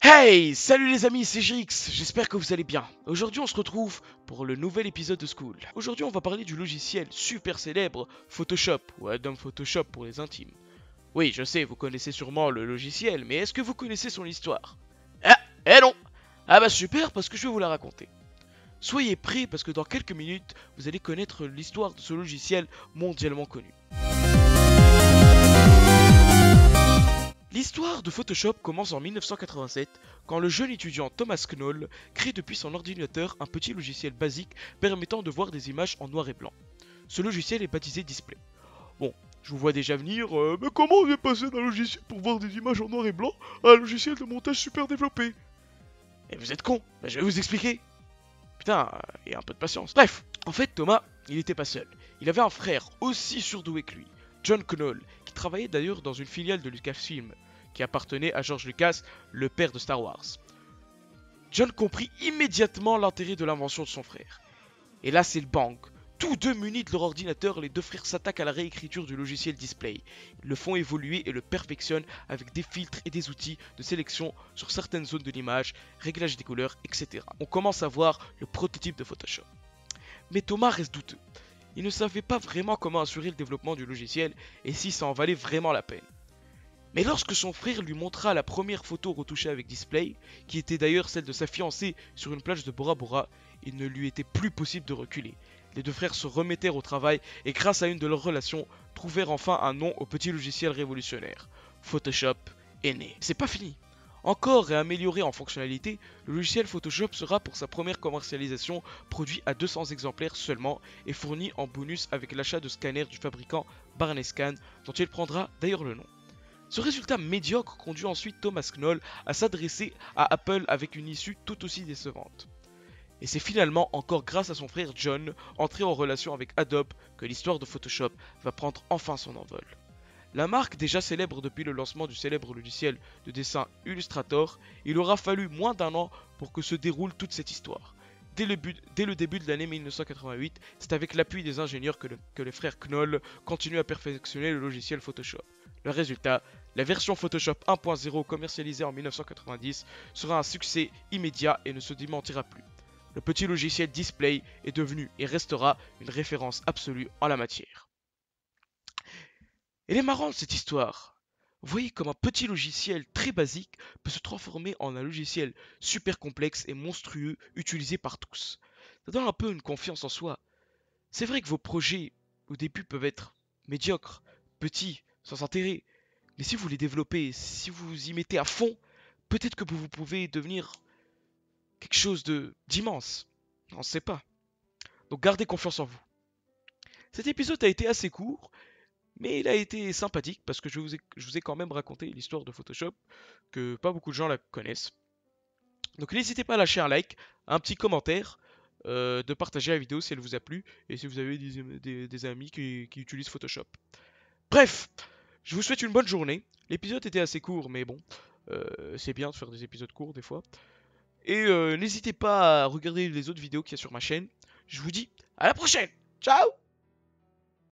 Hey, salut les amis, c'est Jrix, j'espère que vous allez bien. Aujourd'hui on se retrouve pour le nouvel épisode de School. Aujourd'hui on va parler du logiciel super célèbre Photoshop, ou Adobe Photoshop pour les intimes. Oui, je sais, vous connaissez sûrement le logiciel, mais est-ce que vous connaissez son histoire? Ah, non. Ah bah super, parce que je vais vous la raconter. Soyez prêts parce que dans quelques minutes, vous allez connaître l'histoire de ce logiciel mondialement connu. L'histoire de Photoshop commence en 1987 quand le jeune étudiant Thomas Knoll crée depuis son ordinateur un petit logiciel basique permettant de voir des images en noir et blanc. Ce logiciel est baptisé Display. Bon, je vous vois déjà venir, mais comment on est passé d'un logiciel pour voir des images en noir et blanc à un logiciel de montage super développé? Et vous êtes con, je vais vous expliquer. Putain, et un peu de patience. Bref, en fait Thomas, il n'était pas seul. Il avait un frère aussi surdoué que lui, John Knoll, qui travaillait d'ailleurs dans une filiale de Lucasfilm, qui appartenait à George Lucas, le père de Star Wars. John comprit immédiatement l'intérêt de l'invention de son frère. Et là c'est le bang. Tous deux munis de leur ordinateur, les deux frères s'attaquent à la réécriture du logiciel Display. Ils le font évoluer et le perfectionnent avec des filtres et des outils de sélection sur certaines zones de l'image, réglage des couleurs, etc. On commence à voir le prototype de Photoshop. Mais Thomas reste douteux. Il ne savait pas vraiment comment assurer le développement du logiciel et si ça en valait vraiment la peine. Mais lorsque son frère lui montra la première photo retouchée avec Display, qui était d'ailleurs celle de sa fiancée sur une plage de Bora Bora, il ne lui était plus possible de reculer. Les deux frères se remettèrent au travail et grâce à une de leurs relations, trouvèrent enfin un nom au petit logiciel révolutionnaire. Photoshop est né. C'est pas fini. Encore et amélioré en fonctionnalité, le logiciel Photoshop sera pour sa première commercialisation produit à 200 exemplaires seulement et fourni en bonus avec l'achat de scanners du fabricant Barnescan dont il prendra d'ailleurs le nom. Ce résultat médiocre conduit ensuite Thomas Knoll à s'adresser à Apple avec une issue tout aussi décevante. Et c'est finalement encore grâce à son frère John, entré en relation avec Adobe, que l'histoire de Photoshop va prendre enfin son envol. La marque déjà célèbre depuis le lancement du célèbre logiciel de dessin Illustrator, il aura fallu moins d'un an pour que se déroule toute cette histoire. Dès le début de l'année 1988, c'est avec l'appui des ingénieurs que les frères Knoll continuent à perfectionner le logiciel Photoshop. Le résultat, la version Photoshop 1.0 commercialisée en 1990 sera un succès immédiat et ne se démentira plus. Le petit logiciel Display est devenu et restera une référence absolue en la matière. Elle est marrante cette histoire. Vous voyez comme un petit logiciel très basique peut se transformer en un logiciel super complexe et monstrueux utilisé par tous. Ça donne un peu une confiance en soi. C'est vrai que vos projets au début peuvent être médiocres, petits, sans intérêt. Mais si vous les développez, si vous y mettez à fond, peut-être que vous pouvez devenir quelque chose d'immense. On ne sait pas. Donc gardez confiance en vous. Cet épisode a été assez court, mais il a été sympathique parce que je vous ai quand même raconté l'histoire de Photoshop, que pas beaucoup de gens la connaissent. Donc n'hésitez pas à lâcher un like, un petit commentaire, de partager la vidéo si elle vous a plu, et si vous avez des amis qui utilisent Photoshop. Bref, je vous souhaite une bonne journée. L'épisode était assez court, mais bon, c'est bien de faire des épisodes courts des fois. Et n'hésitez pas à regarder les autres vidéos qu'il y a sur ma chaîne. Je vous dis à la prochaine. Ciao!